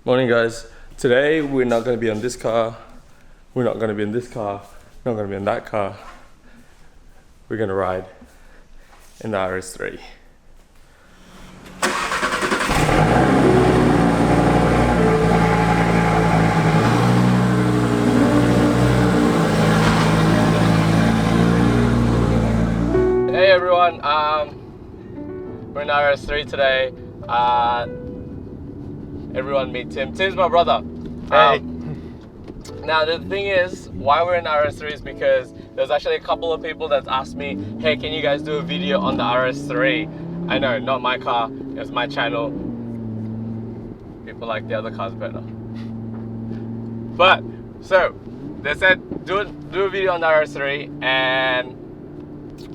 Morning guys. Today we're not going to be on this car, we're not going to be in this car, not going to be in that car. We're going to ride in the RS3. Hey everyone, we're in RS3 today. Everyone meet Tim. Tim's my brother. Hey. Now the thing is, why we're in RS3 is because there's actually a couple of people that asked me, hey, can you guys do a video on the RS3? I know, not my car, it's my channel. People like the other cars better. But, so, they said, do a video on the RS3 and,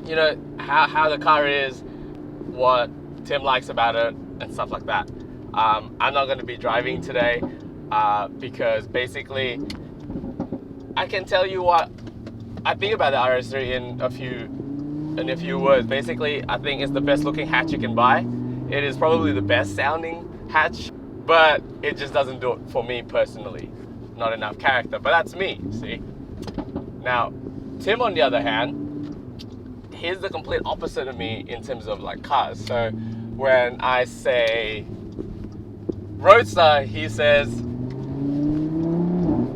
you know, how the car is, what Tim likes about it, and stuff like that. I'm not going to be driving today because basically I can tell you what I think about the RS3 in a few words. Basically, I think it's the best looking hatch you can buy. It is probably the best sounding hatch, but it just doesn't do it for me personally. Not enough character, but that's me, see? Now, Tim on the other hand, he's the complete opposite of me in terms of like cars. So when I say Roadster, he says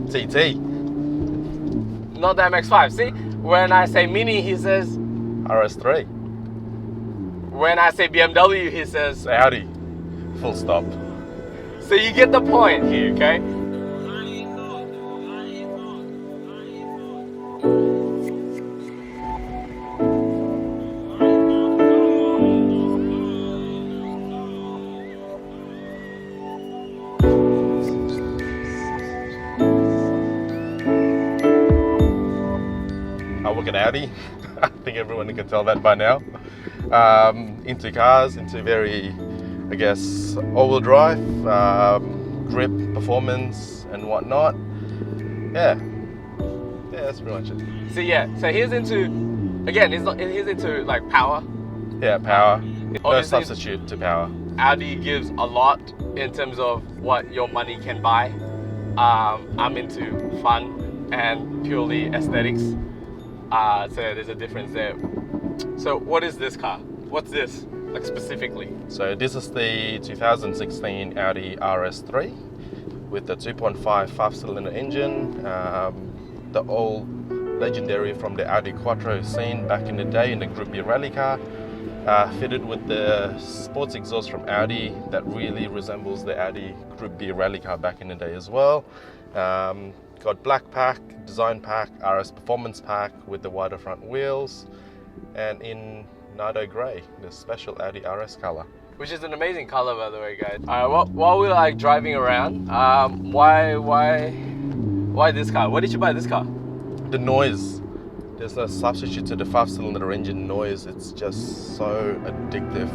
TT. not the MX-5. See, when I say Mini, he says RS3. when I say BMW, he says Audi. Full stop. So you get the point here, okay? I work at Audi. I think everyone can tell that by now. Into cars, into very, I guess, all-wheel drive, grip, performance, and whatnot. Yeah, that's pretty much it. So yeah, so he's into, again, he's into like power. Yeah, power. No Obviously, substitute to power. Audi gives a lot in terms of what your money can buy. I'm into fun and purely aesthetics. So there's a difference there. So what is this car? What's this, like specifically? So this is the 2016 Audi RS3 with the 2.5 5-cylinder engine, the old legendary from the Audi Quattro scene back in the day in the Group B rally car, fitted with the sports exhaust from Audi that really resembles the Audi Group B rally car back in the day as well. Got black pack, design pack, RS performance pack with the wider front wheels, and in Nardo Grey, the special Audi RS color. Which is an amazing color, by the way, guys. While we're like driving around, why this car? Why did you buy this car? The noise. There's no substitute to the 5-cylinder engine noise. It's just so addictive.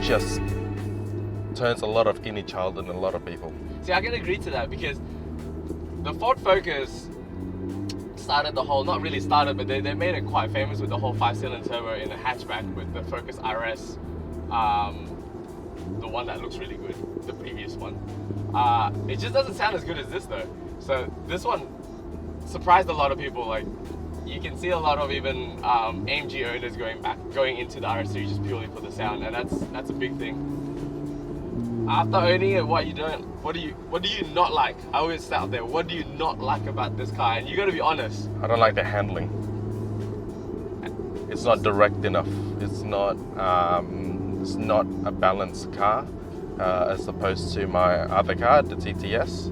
Just turns a lot of inner child in a lot of people. See, I can agree to that because the Ford Focus started the whole, not really started, but they made it quite famous with the whole 5-cylinder turbo in a hatchback with the Focus RS, the one that looks really good, the previous one. It just doesn't sound as good as this though. So this one surprised a lot of people. Like, you can see a lot of even AMG owners going into the RS3 just purely for the sound, and that's a big thing. After owning it, what do you not like? I always start out there. What do you not like about this car? And you got to be honest. I don't like the handling. It's not direct enough. It's not a balanced car as opposed to my other car, the TTS.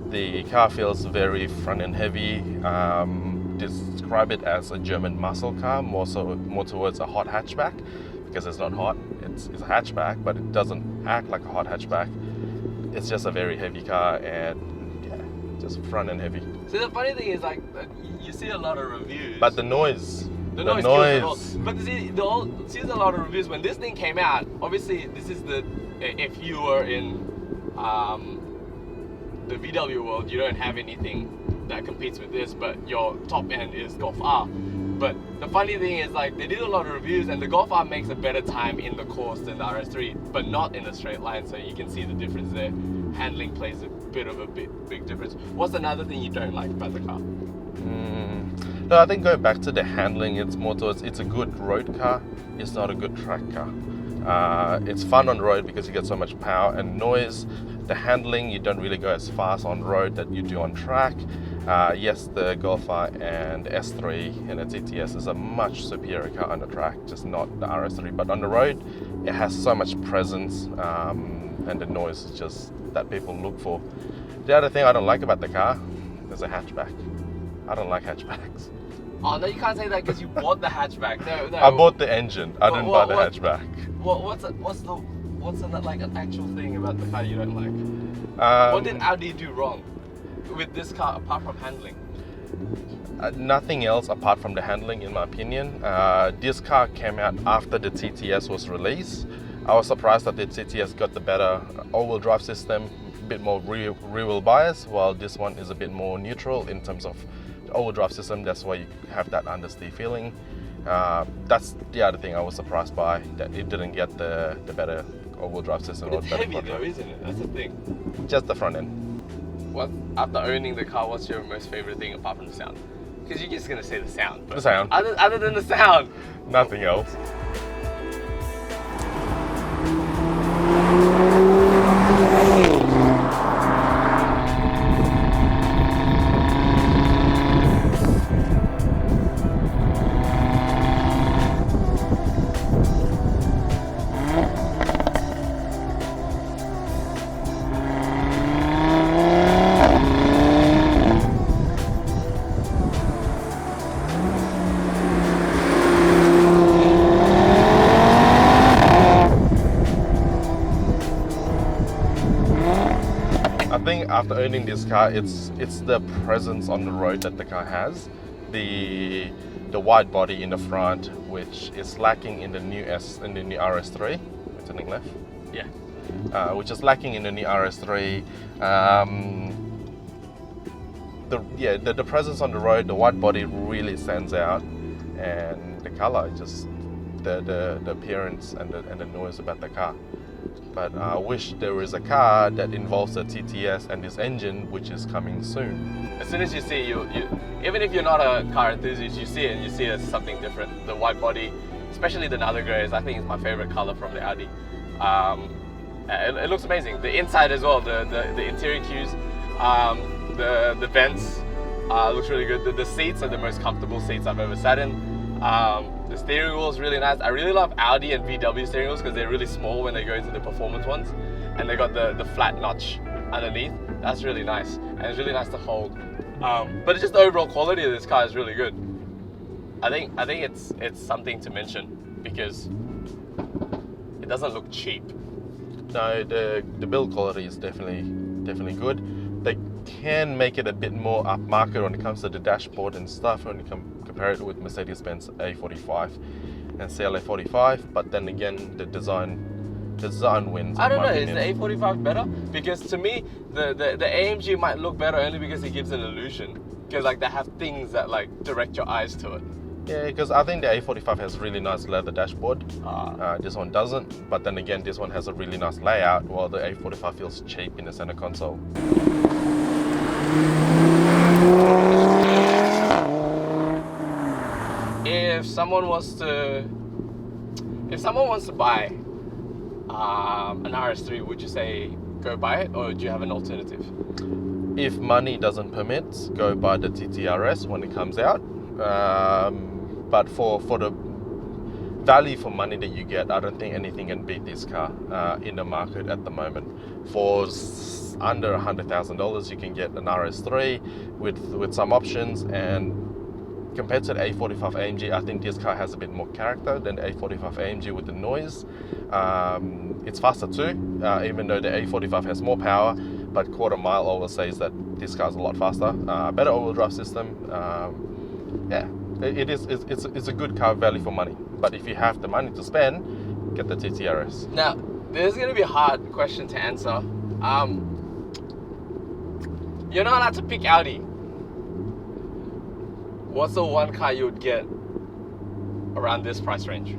The car feels very front end heavy. Describe it as a German muscle car, more towards a hot hatchback, because it's not hot. It's a hatchback, but it doesn't act like a hot hatchback. it's just a very heavy car, and yeah, just front end heavy. So the funny thing is, like, you see a lot of reviews. But the noise. The noise kills it all. But see, there's a lot of reviews. When this thing came out, obviously this is if you were in the VW world, you don't have anything that competes with this, but your top end is Golf R. But the funny thing is, like, they did a lot of reviews, and the Golf R makes a better time in the course than the RS3, but not in a straight line, so you can see the difference there. Handling plays a bit of a big difference. What's another thing you don't like about the car? No, I think going back to the handling, it's more towards, it's a good road car, it's not a good track car. It's fun on the road because you get so much power and noise. The handling, you don't really go as fast on road that you do on track. Yes, the Golf R and S3 and its TTS is a much superior car on the track, just not the RS3. But on the road, it has so much presence, and the noise is just that people look for. The other thing I don't like about the car is a hatchback. I don't like hatchbacks. Oh no, you can't say that because you bought the hatchback. No. I bought the engine. I didn't buy the hatchback. What's like an actual thing about the car you don't like? What did Audi do wrong with this car apart from handling? Nothing else apart from the handling, in my opinion. This car came out after the TTS was released. I was surprised that the TTS got the better all-wheel drive system, a bit more rear-wheel bias, while this one is a bit more neutral in terms of the all-wheel drive system. That's why you have that understeer feeling. That's the other thing I was surprised by, that it didn't get the better all-wheel drive system. But it's heavy though, isn't it? That's the thing. Just the front end. What, after owning the car, what's your most favorite thing apart from the sound? Because you're just gonna say the sound. The sound. Other than the sound. Nothing else. I think after owning this car, it's the presence on the road that the car has, the wide body in the front, which is lacking in the new RS3. Turning left. Yeah. Which is lacking in the new RS3. The presence on the road, the wide body really stands out, and the color, just the appearance and the noise about the car. But I wish there was a car that involves the TTS and this engine, which is coming soon. As soon as you see you even if you're not a car enthusiast, you see it and you see it as something different. The white body, especially the Nether Greys, I think is my favorite color from the Audi. It looks amazing. The inside as well, the interior cues, the vents looks really good. The seats are the most comfortable seats I've ever sat in. The steering wheel is really nice. I really love Audi and VW steering wheels because they're really small when they go into the performance ones, and they got the flat notch underneath. That's really nice, and it's really nice to hold. But just the overall quality of this car is really good. I think it's something to mention because it doesn't look cheap. No, the build quality is definitely good. They can make it a bit more upmarket when it comes to the dashboard and stuff when you compare it with Mercedes-Benz A45 and CLA 45, but then again the design wins. I don't know, is the A45 better? Because to me the AMG might look better only because it gives an illusion, because like they have things that like direct your eyes to it. Yeah, because I think the A45 has really nice leather dashboard. This one doesn't, but then again this one has a really nice layout, while the A45 feels cheap in the center console. If someone wants to buy an RS3, would you say go buy it, or do you have an alternative? If money doesn't permit, go buy the TTRS when it comes out. But for the value for money that you get, I don't think anything can beat this car in the market at the moment. For under $100,000, you can get an RS3 with some options, and compared to the A45 AMG, I think this car has a bit more character than the A45 AMG with the noise. It's faster too, even though the A45 has more power, but quarter mile always says that this car is a lot faster. Better all-wheel drive system. Yeah, it's a good car, value for money. But if you have the money to spend, get the TTRS. Now, this is going to be a hard question to answer. You're not allowed to pick Audi. What's the one car you would get around this price range?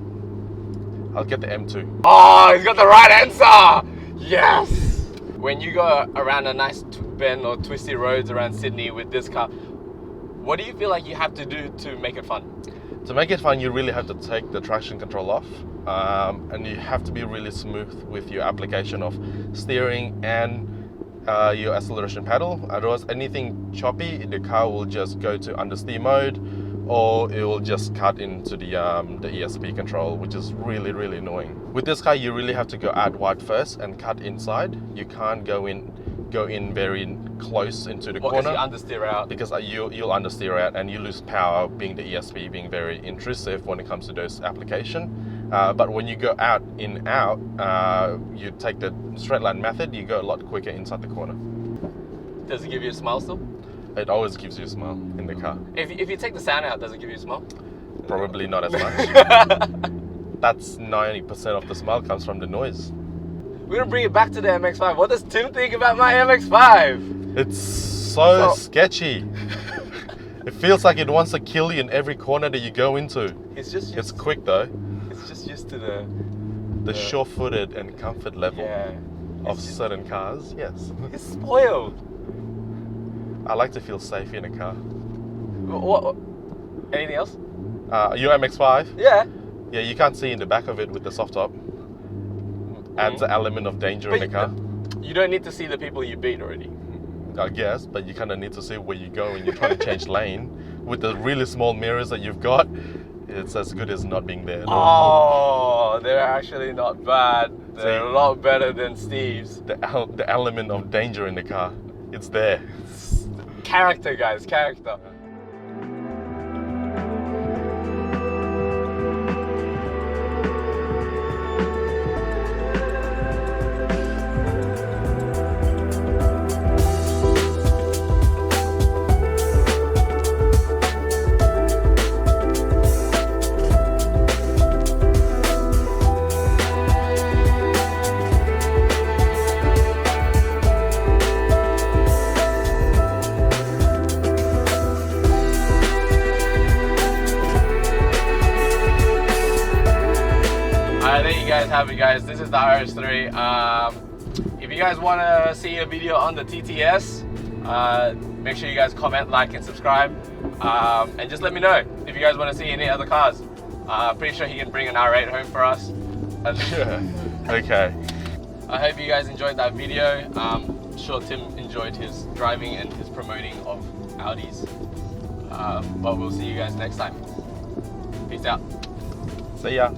I'll get the M2. Oh, he's got the right answer! Yes! When you go around a nice bend or twisty roads around Sydney with this car, what do you feel like you have to do to make it fun? To make it fun, you really have to take the traction control off, and you have to be really smooth with your application of steering and your acceleration pedal. Otherwise, anything choppy, the car will just go to understeer mode, or it will just cut into the ESP control, which is really, really annoying. With this car, you really have to go out wide first and cut inside. You can't go in very close into the corner. Because you understeer out. Because you'll understeer out and you lose power, being the ESP being very intrusive when it comes to those applications. But when you go out, you take the straight line method, you go a lot quicker inside the corner. Does it give you a smile still? It always gives you a smile in the car. If you take the sound out, does it give you a smile? Probably not as much. That's 90% of the smile comes from the noise. We're gonna bring it back to the MX-5. What does Tim think about my MX-5? It's so sketchy. It feels like it wants to kill you in every corner that you go into. It's quick though. It's just used to the sure-footed and comfort level of certain cars. Yes. It's spoiled. I like to feel safe in a car. What? Anything else? Your MX-5? Yeah. Yeah, you can't see in the back of it with the soft top. Adds an element of danger in the car. You don't need to see the people you beat already. I guess, but you kind of need to see where you go when you're trying to change lane. With the really small mirrors that you've got, it's as good as not being there at all. Oh, they're actually not bad. They're a lot better than Steve's. The element of danger in the car, it's there. Character, guys, character. There you guys have it, guys. This is the RS3. If you guys want to see a video on the TTS, make sure you guys comment, like, and subscribe, and just let me know if you guys want to see any other cars. Pretty sure he can bring an R8 home for us. Okay. I hope you guys enjoyed that video. I'm sure Tim enjoyed his driving and his promoting of Audis. But we'll see you guys next time. Peace out. See ya.